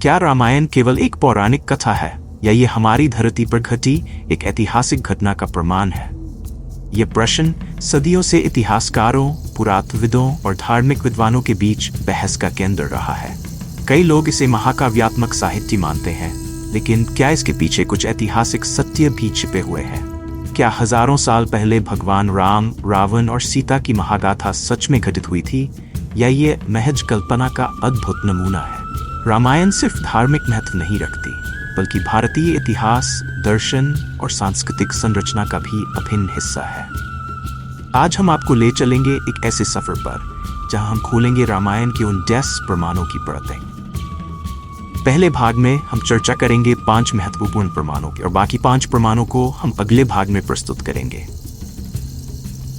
क्या रामायण केवल एक पौराणिक कथा है या ये हमारी धरती पर घटी एक ऐतिहासिक घटना का प्रमाण है? ये प्रश्न सदियों से इतिहासकारों, पुरातत्वविदों और धार्मिक विद्वानों के बीच बहस का केंद्र रहा है। कई लोग इसे महाकाव्यात्मक साहित्य मानते हैं, लेकिन क्या इसके पीछे कुछ ऐतिहासिक सत्य भी छिपे हुए हैं? क्या हजारों साल पहले भगवान राम, रावण और सीता की महागाथा सच में घटित हुई थी, या ये महज कल्पना का अद्भुत नमूना है? रामायण सिर्फ धार्मिक महत्व नहीं रखती, बल्कि भारतीय इतिहास, दर्शन और सांस्कृतिक संरचना का भी अभिन्न हिस्सा है। आज हम आपको ले चलेंगे एक ऐसे सफर पर जहां हम खोलेंगे रामायण के उन 10 प्रमाणों की परतें। पहले भाग में हम चर्चा करेंगे 5 महत्वपूर्ण प्रमाणों की, और बाकी 5 प्रमाणों को हम अगले भाग में प्रस्तुत करेंगे।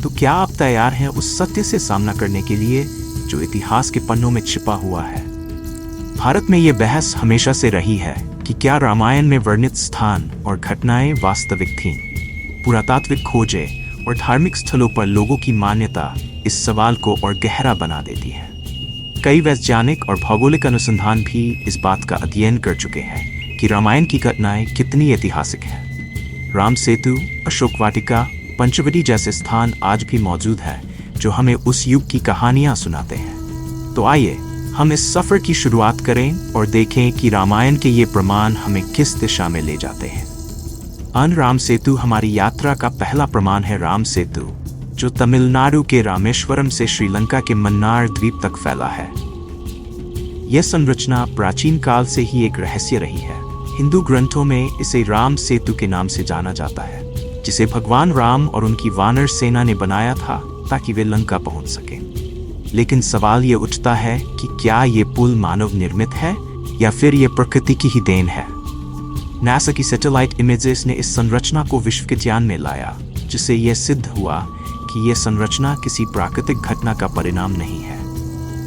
तो क्या आप तैयार हैं उस सत्य से सामना करने के लिए जो इतिहास के पन्नों में छिपा हुआ है? भारत में यह बहस हमेशा से रही है कि क्या रामायण में वर्णित स्थान और घटनाएं वास्तविक थीं। पुरातात्विक खोजें और धार्मिक स्थलों पर लोगों की मान्यता इस सवाल को और गहरा बना देती है। कई वैज्ञानिक और भौगोलिक अनुसंधान भी इस बात का अध्ययन कर चुके हैं कि रामायण की घटनाएं कितनी ऐतिहासिक हैं। राम सेतु, अशोक वाटिका, पंचवटी जैसे स्थान आज भी मौजूद हैं जो हमें उस युग की कहानियां सुनाते हैं। तो आइए हम इस सफर की शुरुआत करें और देखें कि रामायण के ये प्रमाण हमें किस दिशा में ले जाते हैं। राम सेतु हमारी यात्रा का पहला प्रमाण है। राम सेतु, जो तमिलनाडु के रामेश्वरम से श्रीलंका के मन्नार द्वीप तक फैला है। यह संरचना प्राचीन काल से ही एक रहस्य रही है। हिंदू ग्रंथों में इसे राम सेतु के नाम से जाना जाता है, जिसे भगवान राम और उनकी वानर सेना ने बनाया था ताकि वे लंका पहुंच सकें। लेकिन सवाल ये उठता है कि क्या ये पुल मानव निर्मित है या फिर ये प्रकृति की ही देन है? नासा की सैटेलाइट इमेजेस ने इस संरचना को विश्व के ध्यान में लाया, जिससे यह सिद्ध हुआ कि यह संरचना किसी प्राकृतिक घटना का परिणाम नहीं है।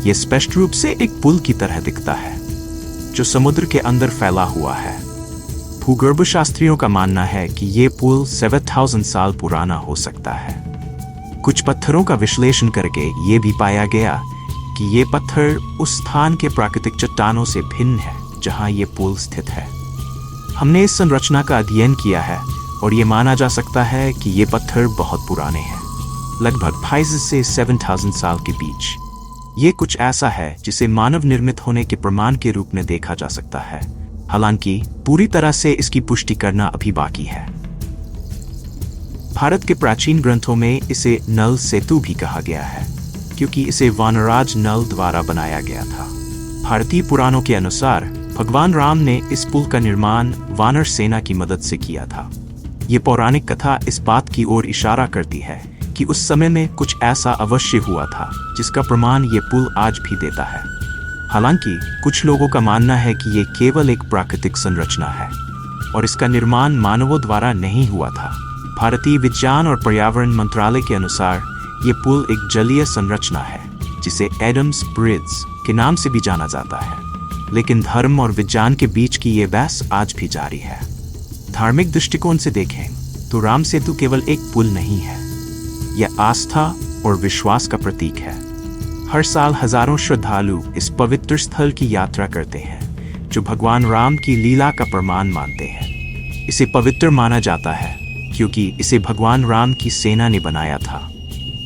यह स्पष्ट रूप से एक पुल की तरह दिखता है जो समुद्र के अंदर फैला हुआ है। भूगर्भशास्त्रियों का मानना है कि यह पुल 7000 साल पुराना हो सकता है। कुछ पत्थरों का विश्लेषण करके ये भी पाया गया कि ये पत्थर उस स्थान के प्राकृतिक चट्टानों से भिन्न है जहां ये पुल स्थित है। हमने इस संरचना का अध्ययन किया है और ये माना जा सकता है कि ये पत्थर बहुत पुराने हैं, लगभग 2500 से 7000 साल के बीच। ये कुछ ऐसा है जिसे मानव निर्मित होने के प्रमाण के रूप में देखा जा सकता है, हालांकि पूरी तरह से इसकी पुष्टि करना अभी बाकी है। भारत के प्राचीन ग्रंथों में इसे नल सेतु भी कहा गया है, क्योंकि इसे वानराज नल द्वारा बनाया गया था। भारतीय पुराणों के अनुसार भगवान राम ने इस पुल का निर्माण वानर सेना की मदद से किया था। ये पौराणिक कथा इस बात की ओर इशारा करती है कि उस समय में कुछ ऐसा अवश्य हुआ था जिसका प्रमाण ये पुल आज भी देता है। हालांकि कुछ लोगों का मानना है कि ये केवल एक प्राकृतिक संरचना है और इसका निर्माण मानवों द्वारा नहीं हुआ था। भारतीय विज्ञान और पर्यावरण मंत्रालय के अनुसार ये पुल एक जलीय संरचना है जिसे एडम्स ब्रिज के नाम से भी जाना जाता है। लेकिन धर्म और विज्ञान के बीच की ये बहस आज भी जारी है। धार्मिक दृष्टिकोण से देखें तो राम सेतु केवल एक पुल नहीं है, यह आस्था और विश्वास का प्रतीक है। हर साल हजारों श्रद्धालु इस पवित्र स्थल की यात्रा करते हैं, जो भगवान राम की लीला का प्रमाण मानते हैं। इसे पवित्र माना जाता है क्योंकि इसे भगवान राम की सेना ने बनाया था।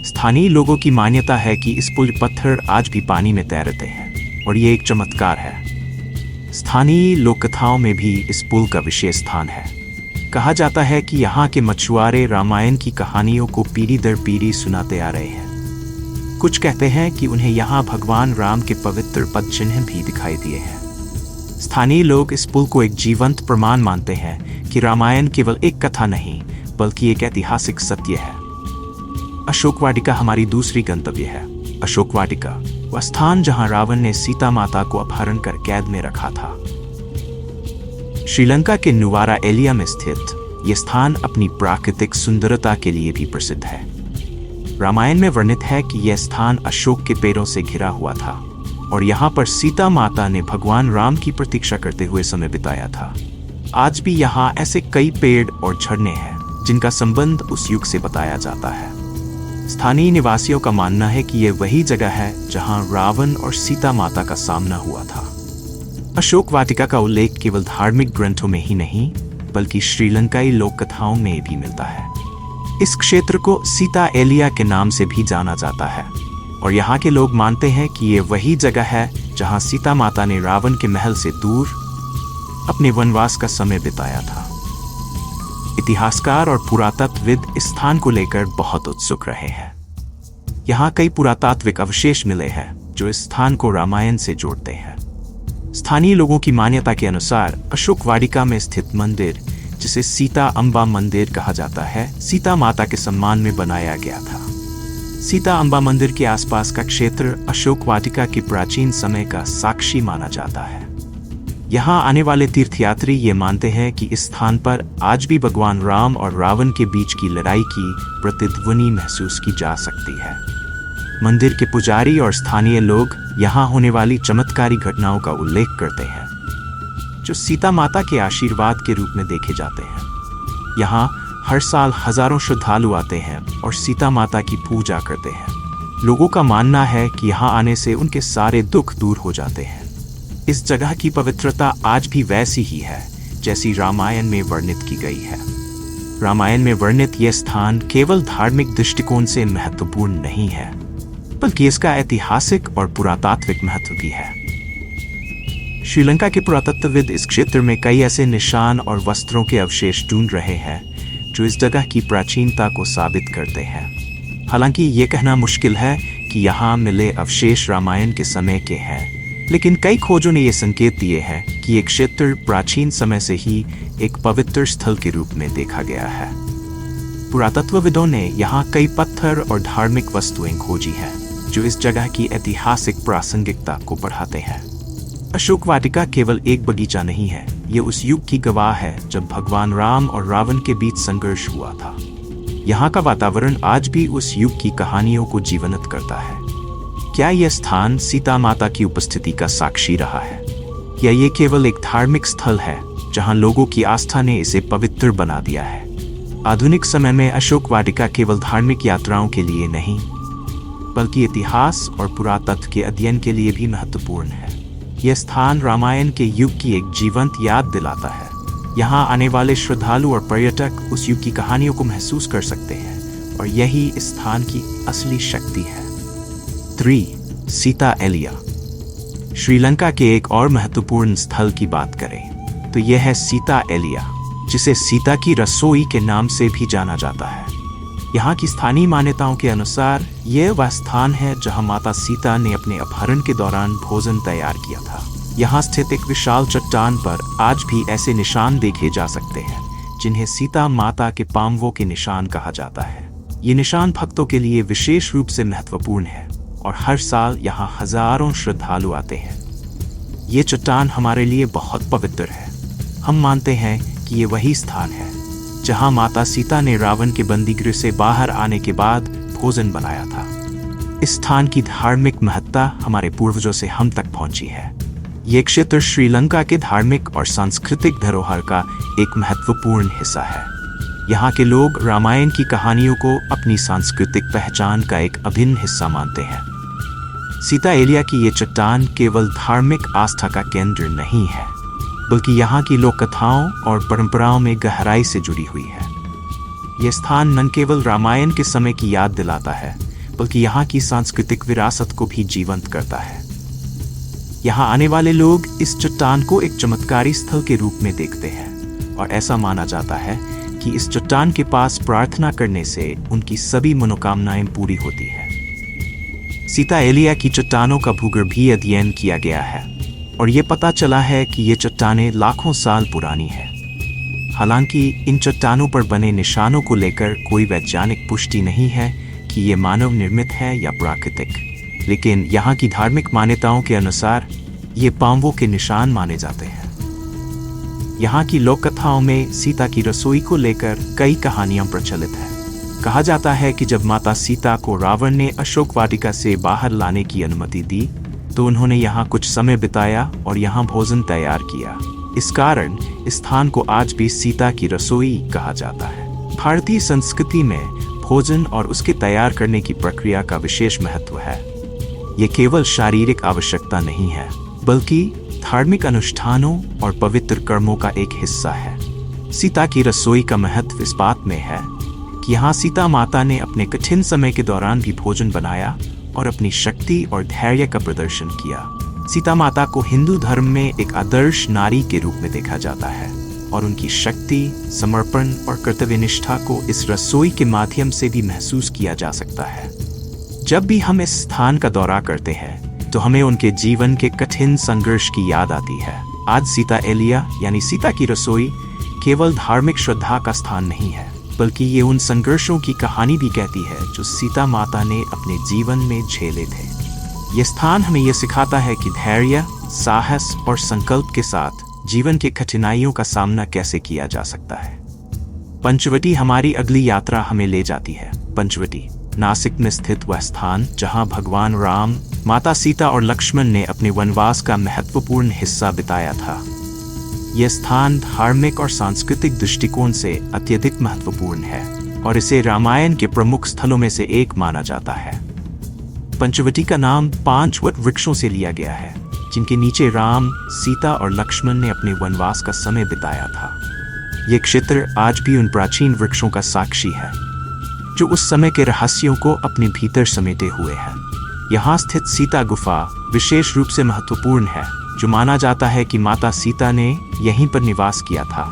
स्थानीय लोगों की मान्यता है कि इस पुल पत्थर आज भी पानी में तैरते हैं और ये एक चमत्कार है। स्थानीय लोक कथाओं में भी इस पुल का विशेष स्थान है। कहा जाता है कि यहाँ के मछुआरे रामायण की कहानियों को पीढ़ी दर पीढ़ी सुनाते आ रहे हैं। कुछ कहते हैं कि उन्हें यहाँ भगवान राम के पवित्र पद चिन्ह भी दिखाई दिए हैं। स्थानीय लोग इस पुल को एक जीवंत प्रमाण मानते हैं कि रामायण केवल एक कथा नहीं, बल्कि एक ऐतिहासिक सत्य है। अशोक वाटिका हमारी दूसरी गंतव्य है। अशोक वाटिका वह स्थान जहां रावण ने सीता माता को अपहरण कर कैद में रखा था। श्रीलंका के नुवारा एलिया में स्थित यह स्थान अपनी प्राकृतिक सुंदरता के लिए भी प्रसिद्ध है। रामायण में वर्णित है कि यह स्थान अशोक के पेड़ों से घिरा हुआ था और यहाँ पर सीता माता ने भगवान राम की प्रतीक्षा करते हुए समय बिताया था। आज भी यहाँ ऐसे कई पेड़ और झरने हैं जिनका संबंध उस युग से बताया जाता है। स्थानीय निवासियों का मानना है कि यह वही जगह है जहां रावण और सीता माता का सामना हुआ था। अशोक वाटिका का उल्लेख केवल धार्मिक ग्रंथों में ही नहीं बल्कि श्रीलंकाई लोक कथाओं में भी मिलता है। इस क्षेत्र को सीता एलिया के नाम से भी जाना जाता है और यहाँ के लोग मानते हैं कि ये वही जगह है जहाँ सीता माता ने रावण के महल से दूर अपने वनवास का समय बिताया था। इतिहासकार और पुरातत्वविद इस स्थान को लेकर बहुत उत्सुक रहे हैं। यहाँ कई पुरातात्विक अवशेष मिले हैं जो इस स्थान को रामायण से जोड़ते हैं। स्थानीय लोगों की मान्यता के अनुसार अशोक वाटिका में स्थित मंदिर, जिसे सीता अम्बा मंदिर कहा जाता है, सीता माता के सम्मान में बनाया गया था। सीता अम्बा मंदिर के आसपास का क्षेत्र अशोक वाटिका की प्राचीन समय का साक्षी माना जाता है। यहाँ आने वाले तीर्थयात्री ये मानते हैं कि इस स्थान पर आज भी भगवान राम और रावण के बीच की लड़ाई की प्रतिध्वनि महसूस की जा सकती है। मंदिर के पुजारी और स्थानीय लोग यहाँ होने वाली चमत्कारी घटनाओं का उल्लेख करते हैं जो सीता माता के आशीर्वाद के रूप में देखे जाते हैं। यहाँ हर साल हजारों श्रद्धालु आते हैं और सीता माता की पूजा करते हैं। लोगों का मानना है कि यहाँ आने से उनके सारे दुख दूर हो जाते हैं। इस जगह की पवित्रता आज भी वैसी ही है जैसी रामायण में वर्णित की गई है। रामायण में वर्णित यह स्थान केवल धार्मिक दृष्टिकोण से महत्वपूर्ण नहीं है बल्कि इसका ऐतिहासिक और पुरातात्विक महत्व भी है। श्रीलंका के पुरातत्वविद इस क्षेत्र में कई ऐसे निशान और वस्त्रों के अवशेष ढूंढ रहे हैं जो इस जगह की प्राचीनता को साबित करते हैं। हालांकि ये कहना मुश्किल है कि यहाँ मिले अवशेष रामायण के समय के हैं, लेकिन कई खोजों ने यह संकेत दिए हैं कि ये क्षेत्र प्राचीन समय से ही एक पवित्र स्थल के रूप में देखा गया है। पुरातत्वविदों ने यहाँ कई पत्थर और धार्मिक वस्तुएं खोजी हैं जो इस जगह की ऐतिहासिक प्रासंगिकता को बढ़ाते हैं। अशोक वाटिका केवल एक बगीचा नहीं है, ये उस युग की गवाह है जब भगवान राम और रावण के बीच संघर्ष हुआ था। यहाँ का वातावरण आज भी उस युग की कहानियों को जीवंत करता है। क्या यह स्थान सीता माता की उपस्थिति का साक्षी रहा है या ये केवल एक धार्मिक स्थल है जहां लोगों की आस्था ने इसे पवित्र बना दिया है? आधुनिक समय में अशोक वाटिका केवल धार्मिक यात्राओं के लिए नहीं बल्कि इतिहास और पुरातत्व के अध्ययन के लिए भी महत्वपूर्ण है। यह स्थान रामायण के युग की एक जीवंत याद दिलाता है। यहाँ आने वाले श्रद्धालु और पर्यटक उस युग की कहानियों को महसूस कर सकते हैं और यही इस स्थान की असली शक्ति है। 3. सीता एलिया। श्रीलंका के एक और महत्वपूर्ण स्थल की बात करें तो यह है सीता एलिया, जिसे सीता की रसोई के नाम से भी जाना जाता है। यहाँ की स्थानीय मान्यताओं के अनुसार यह वह स्थान है जहाँ माता सीता ने अपने अपहरण के दौरान भोजन तैयार किया था। यहाँ स्थित एक विशाल चट्टान पर आज भी ऐसे निशान देखे जा सकते हैं जिन्हें सीता माता के पांवों के निशान कहा जाता है। ये निशान भक्तों के लिए विशेष रूप से महत्वपूर्ण है और हर साल यहाँ हजारों श्रद्धालु आते हैं। ये चट्टान हमारे लिए बहुत पवित्र है। हम मानते हैं कि ये वही स्थान है जहाँ माता सीता ने रावण के बंदीगृह से बाहर आने के बाद भोजन बनाया था। इस स्थान की धार्मिक महत्ता हमारे पूर्वजों से हम तक पहुंची है। ये क्षेत्र श्रीलंका के धार्मिक और सांस्कृतिक धरोहर का एक महत्वपूर्ण हिस्सा है। यहाँ के लोग रामायण की कहानियों को अपनी सांस्कृतिक पहचान का एक अभिन्न हिस्सा मानते हैं। सीता एलिया की ये चट्टान केवल धार्मिक आस्था का केंद्र नहीं है बल्कि यहाँ की लोक कथाओं और परंपराओं में गहराई से जुड़ी हुई है। यह स्थान न केवल रामायण के समय की याद दिलाता है बल्कि यहाँ की सांस्कृतिक विरासत को भी जीवंत करता है। यहाँ आने वाले लोग इस चट्टान को एक चमत्कारी स्थल के रूप में देखते हैं और ऐसा माना जाता है कि इस चट्टान के पास प्रार्थना करने से उनकी सभी मनोकामनाएं पूरी होती है। सीता एलिया की चट्टानों का भूगर्भ भी अध्ययन किया गया है और ये पता चला है कि ये चट्टानें लाखों साल पुरानी है। हालांकि इन चट्टानों पर बने निशानों को लेकर कोई वैज्ञानिक पुष्टि नहीं है कि ये मानव निर्मित है या प्राकृतिक, लेकिन यहाँ की धार्मिक मान्यताओं के अनुसार ये पांवों के निशान माने जाते हैं। यहाँ की लोक कथाओं में सीता की रसोई को लेकर कई कहानियां प्रचलित हैं। कहा जाता है कि जब माता सीता को रावण ने अशोक वाटिका से बाहर लाने की अनुमति दी तो उन्होंने यहाँ कुछ समय बिताया और यहाँ भोजन तैयार किया। इस कारण इस स्थान को आज भी सीता की रसोई कहा जाता है। भारतीय संस्कृति में भोजन और उसके तैयार करने की प्रक्रिया का विशेष महत्व है। ये केवल शारीरिक आवश्यकता नहीं है बल्कि धार्मिक अनुष्ठानों और पवित्र कर्मों का एक हिस्सा है। सीता की रसोई का महत्व इस बात में है कि यहाँ सीता माता ने अपने कठिन समय के दौरान भी भोजन बनाया और अपनी शक्ति और धैर्य का प्रदर्शन किया। सीता माता को हिंदू धर्म में एक आदर्श नारी के रूप में देखा जाता है और उनकी शक्ति, समर्पण और कर्तव्यनिष्ठा को इस रसोई के माध्यम से भी महसूस किया जा सकता है। जब भी हम इस स्थान का दौरा करते हैं तो हमें उनके जीवन के कठिन संघर्ष की याद आती है। आज सीता एलिया यानी सीता की रसोई केवल धार्मिक श्रद्धा का स्थान नहीं है, बल्कि ये उन संघर्षों की कहानी भी कहती है जो सीता माता ने अपने जीवन में झेले थे। ये स्थान हमें यह सिखाता है कि धैर्य, साहस और संकल्प के साथ जीवन की कठिनाइयों का सामना कैसे किया जा सकता है। पंचवटी हमारी अगली यात्रा हमें ले जाती है। पंचवटी नासिक में स्थित वह स्थान जहां भगवान राम, माता सीता और लक्ष्मण ने अपने वनवास का महत्वपूर्ण हिस्सा बिताया था। यह स्थान धार्मिक और सांस्कृतिक दृष्टिकोण से अत्यधिक महत्वपूर्ण है और इसे रामायण के प्रमुख स्थलों में से एक माना जाता है। पंचवटी का नाम 5 वट वृक्षों से लिया गया है, जिनके नीचे राम, सीता और लक्ष्मण ने अपने वनवास का समय बिताया था। यह क्षेत्र आज भी उन प्राचीन वृक्षों का साक्षी है जो उस समय के रहस्यों को अपने भीतर समेटे हुए हैं। यहाँ स्थित सीता गुफा विशेष रूप से महत्वपूर्ण है, जो माना जाता है कि माता सीता ने यहीं पर निवास किया था।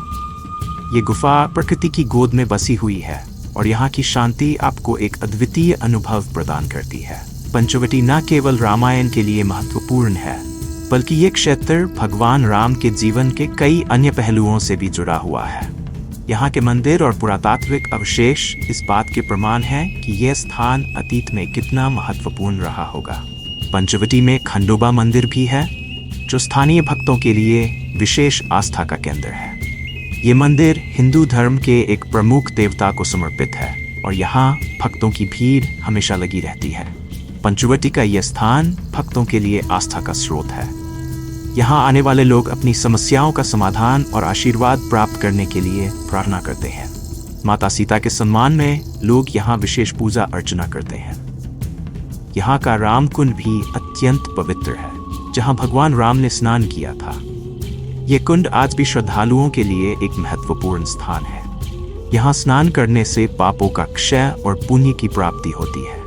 ये गुफा प्रकृति की गोद में बसी हुई है और यहाँ की शांति आपको एक अद्वितीय अनुभव प्रदान करती है। पंचवटी न केवल रामायण के लिए महत्वपूर्ण है, बल्कि ये क्षेत्र भगवान राम के जीवन के कई अन्य पहलुओं से भी जुड़ा हुआ है। यहाँ के मंदिर और पुरातात्विक अवशेष इस बात के प्रमाण हैं कि यह स्थान अतीत में कितना महत्वपूर्ण रहा होगा। पंचवटी में खंडोबा मंदिर भी है, जो स्थानीय भक्तों के लिए विशेष आस्था का केंद्र है। ये मंदिर हिंदू धर्म के एक प्रमुख देवता को समर्पित है और यहाँ भक्तों की भीड़ हमेशा लगी रहती है। पंचवटी का यह स्थान भक्तों के लिए आस्था का स्रोत है। यहाँ आने वाले लोग अपनी समस्याओं का समाधान और आशीर्वाद प्राप्त करने के लिए प्रार्थना करते हैं। माता सीता के सम्मान में लोग यहाँ विशेष पूजा अर्चना करते हैं। यहाँ का राम कुंड भी अत्यंत पवित्र है, जहाँ भगवान राम ने स्नान किया था। ये कुंड आज भी श्रद्धालुओं के लिए एक महत्वपूर्ण स्थान है। यहाँ स्नान करने से पापों का क्षय और पुण्य की प्राप्ति होती है।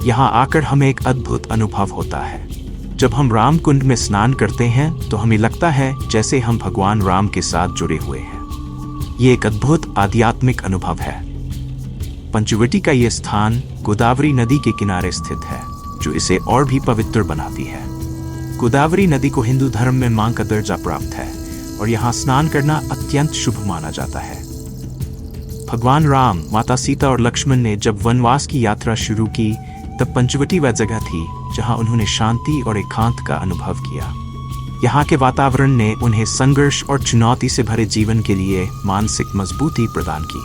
यहाँ आकर हमें एक अद्भुत अनुभव होता है। जब हम राम कुंड में स्नान करते हैं तो हमें लगता है जैसे हम भगवान राम के साथ जुड़े हुए हैं। ये एक अद्भुत आध्यात्मिक अनुभव है। पंचवटी का ये स्थान गोदावरी नदी के किनारे स्थित है, जो इसे और भी पवित्र बनाती है। गोदावरी नदी को हिंदू धर्म में मां का दर्जा प्राप्त है और यहाँ स्नान करना अत्यंत शुभ माना जाता है। भगवान राम, माता सीता और लक्ष्मण ने जब वनवास की यात्रा शुरू की, तब पंचवटी वह जगह थी जहाँ उन्होंने शांति और एकांत का अनुभव किया। यहाँ के वातावरण ने उन्हें संघर्ष और चुनौती से भरे जीवन के लिए मानसिक मजबूती प्रदान की।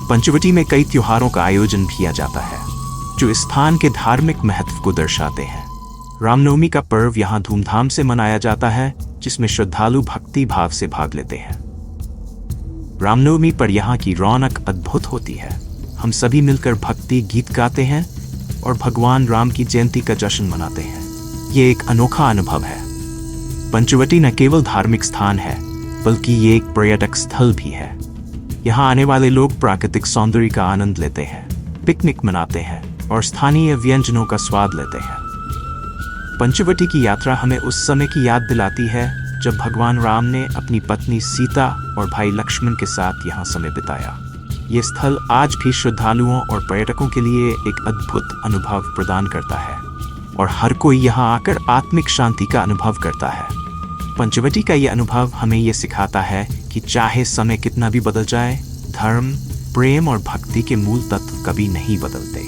पंचवटी में कई त्योहारों का आयोजन किया जाता है, जो इस स्थान के धार्मिक महत्व को दर्शाते हैं। रामनवमी का पर्व यहाँ धूमधाम से मनाया जाता है, जिसमें श्रद्धालु भक्ति भाव से भाग लेते हैं। रामनवमी पर यहाँ की रौनक अद्भुत होती है। हम सभी मिलकर भक्ति गीत गाते हैं और भगवान राम की जयंती का जश्न मनाते हैं। ये एक अनोखा अनुभव है। पंचवटी न केवल धार्मिक स्थान है, बल्कि ये एक पर्यटक स्थल भी है। यहाँ आने वाले लोग प्राकृतिक सौंदर्य का आनंद लेते हैं, पिकनिक मनाते हैं और स्थानीय व्यंजनों का स्वाद लेते हैं। पंचवटी की यात्रा हमें उस समय की याद दिलाती है जब भगवान राम ने अपनी पत्नी सीता और भाई लक्ष्मण के साथ यहाँ समय बिताया। ये स्थल आज भी श्रद्धालुओं और पर्यटकों के लिए एक अद्भुत अनुभव प्रदान करता है और हर कोई यहाँ आकर आत्मिक शांति का अनुभव करता है। पंचवटी का ये अनुभव हमें ये सिखाता है कि चाहे समय कितना भी बदल जाए, धर्म, प्रेम और भक्ति के मूल तत्व कभी नहीं बदलते।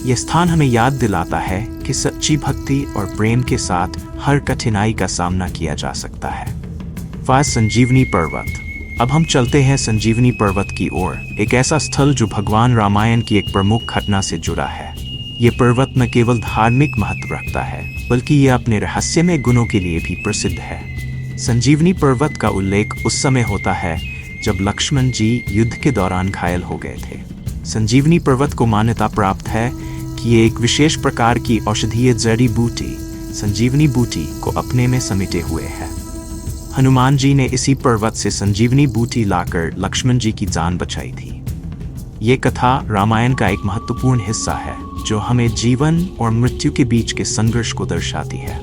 ये स्थान हमें याद दिलाता है कि सच्ची भक्ति और प्रेम के साथ हर कठिनाई का सामना किया जा सकता है। संजीवनी पर्वत। अब हम चलते हैं संजीवनी पर्वत की ओर, एक ऐसा स्थल जो भगवान रामायण की एक प्रमुख घटना से जुड़ा है। ये पर्वत न केवल धार्मिक महत्व रखता है, बल्कि ये अपने रहस्यमय गुणों के लिए भी प्रसिद्ध है। संजीवनी पर्वत का उल्लेख उस समय होता है जब लक्ष्मण जी युद्ध के दौरान घायल हो गए थे। संजीवनी पर्वत को मान्यता प्राप्त है कि ये एक विशेष प्रकार की औषधीय जड़ी बूटी संजीवनी बूटी को अपने में समेटे हुए है। हनुमान जी ने इसी पर्वत से संजीवनी बूटी लाकर लक्ष्मण जी की जान बचाई थी। ये कथा रामायण का एक महत्वपूर्ण हिस्सा है जो हमें जीवन और मृत्यु के बीच के संघर्ष को दर्शाती है।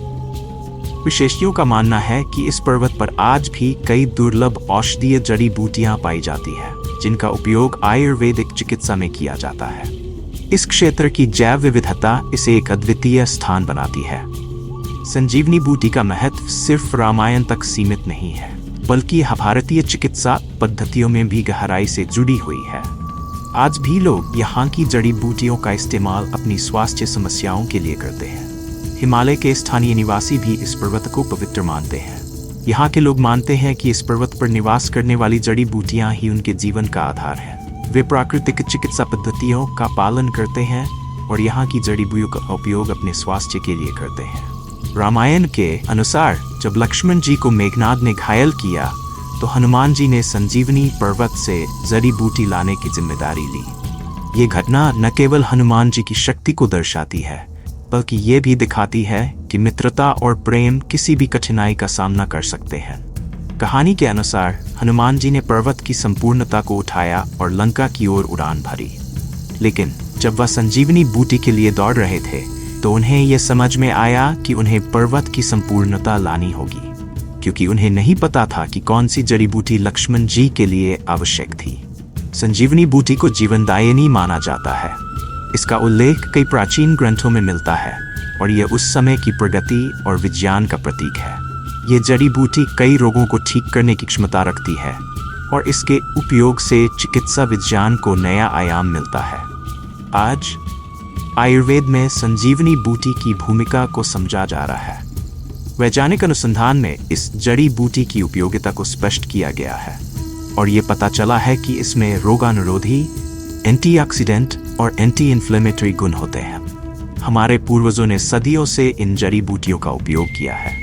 विशेषज्ञों का मानना है कि इस पर्वत पर आज भी कई दुर्लभ औषधीय जड़ी बूटियां पाई जाती है जिनका उपयोग आयुर्वेदिक चिकित्सा में किया जाता है। इस क्षेत्र की जैव विविधता इसे एक अद्वितीय स्थान बनाती है। संजीवनी बूटी का महत्व सिर्फ रामायण तक सीमित नहीं है, बल्कि भारतीय चिकित्सा पद्धतियों में भी गहराई से जुड़ी हुई है। आज भी लोग यहाँ की जड़ी बूटियों का इस्तेमाल अपनी स्वास्थ्य समस्याओं के लिए करते हैं। हिमालय के स्थानीय निवासी भी इस पर्वत को पवित्र मानते हैं। यहाँ के लोग मानते हैं कि इस पर्वत पर निवास करने वाली जड़ी बूटियाँ ही उनके जीवन का आधार है। वे प्राकृतिक चिकित्सा पद्धतियों का पालन करते हैं और यहाँ की जड़ी बूटियों का उपयोग अपने स्वास्थ्य के लिए करते हैं। रामायण के अनुसार जब लक्ष्मण जी को मेघनाद ने घायल किया तो हनुमान जी ने संजीवनी पर्वत से जड़ी बूटी लाने की जिम्मेदारी ली। ये घटना न केवल हनुमान जी की शक्ति को दर्शाती है, बल्कि ये भी दिखाती है कि मित्रता और प्रेम किसी भी कठिनाई का सामना कर सकते हैं। कहानी के अनुसार हनुमान जी ने पर्वत की संपूर्णता को उठाया और लंका की ओर उड़ान भरी। लेकिन जब वह संजीवनी बूटी के लिए दौड़ रहे थे तो उन्हें यह समझ में आया कि उन्हें पर्वत की संपूर्णता लानी होगी, क्योंकि उन्हें नहीं पता था कि कौन सी जड़ी बूटी लक्ष्मण जी के लिए आवश्यक थी। संजीवनी बूटी को जीवनदायिनी माना जाता है। इसका उल्लेख कई प्राचीन ग्रंथों में मिलता है और यह उस समय की प्रगति और विज्ञान का प्रतीक है। ये जड़ी बूटी कई रोगों को ठीक करने की क्षमता रखती है और इसके उपयोग से चिकित्सा विज्ञान को नया आयाम मिलता है। आज आयुर्वेद में संजीवनी बूटी की भूमिका को समझा जा रहा है। वैज्ञानिक अनुसंधान में इस जड़ी बूटी की उपयोगिता को स्पष्ट किया गया है और ये पता चला है कि इसमें रोगानुरोधी, एंटीऑक्सीडेंट और एंटी इन्फ्लेमेटरी गुण होते हैं। हमारे पूर्वजों ने सदियों से इन जड़ी बूटियों का उपयोग किया है।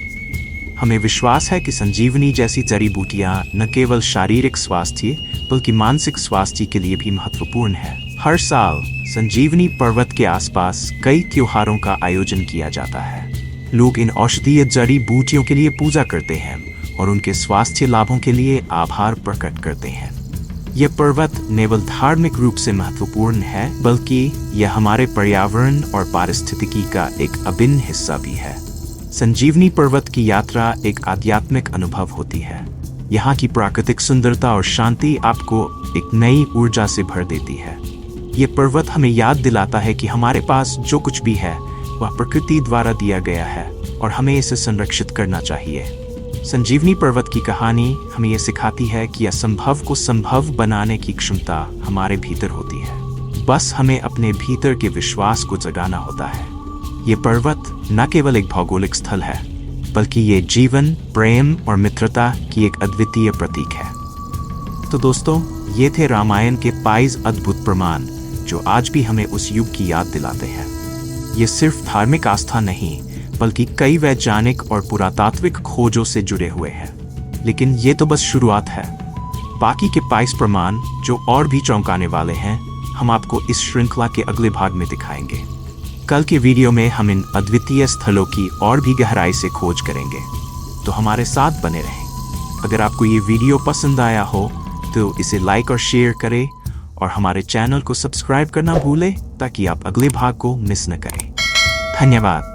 हमें विश्वास है कि संजीवनी जैसी जड़ी बूटियां न केवल शारीरिक स्वास्थ्य बल्कि मानसिक स्वास्थ्य के लिए भी महत्वपूर्ण है। हर साल संजीवनी पर्वत के आसपास कई त्योहारों का आयोजन किया जाता है। लोग इन औषधीय जड़ी बूटियों के लिए पूजा करते हैं और उनके स्वास्थ्य लाभों के लिए आभार प्रकट करते हैं। यह पर्वत न केवल धार्मिक रूप से महत्वपूर्ण है, बल्कि यह हमारे पर्यावरण और पारिस्थितिकी का एक अभिन्न हिस्सा भी है। संजीवनी पर्वत की यात्रा एक आध्यात्मिक अनुभव होती है। यहाँ की प्राकृतिक सुंदरता और शांति आपको एक नई ऊर्जा से भर देती है। ये पर्वत हमें याद दिलाता है कि हमारे पास जो कुछ भी है वह प्रकृति द्वारा दिया गया है और हमें इसे संरक्षित करना चाहिए। संजीवनी पर्वत की कहानी हमें यह सिखाती है कि असंभव को संभव बनाने की क्षमता हमारे भीतर होती है। बस हमें अपने भीतर के विश्वास को जगाना होता है। ये पर्वत न केवल एक भौगोलिक स्थल है, बल्कि ये जीवन, प्रेम और मित्रता की एक अद्वितीय प्रतीक है। तो दोस्तों, ये थे रामायण के 22 अद्भुत प्रमाण जो आज भी हमें उस युग की याद दिलाते हैं। ये सिर्फ धार्मिक आस्था नहीं, बल्कि कई वैज्ञानिक और पुरातात्विक खोजों से जुड़े हुए हैं। लेकिन ये तो बस शुरुआत है। बाकी के 22 प्रमाण जो और भी चौंकाने वाले हैं, हम आपको इस श्रृंखला के अगले भाग में दिखाएंगे। कल के वीडियो में हम इन अद्वितीय स्थलों की और भी गहराई से खोज करेंगे, तो हमारे साथ बने रहें। अगर आपको ये वीडियो पसंद आया हो तो इसे लाइक और शेयर करें और हमारे चैनल को सब्सक्राइब करना भूलें ताकि आप अगले भाग को मिस न करें। धन्यवाद।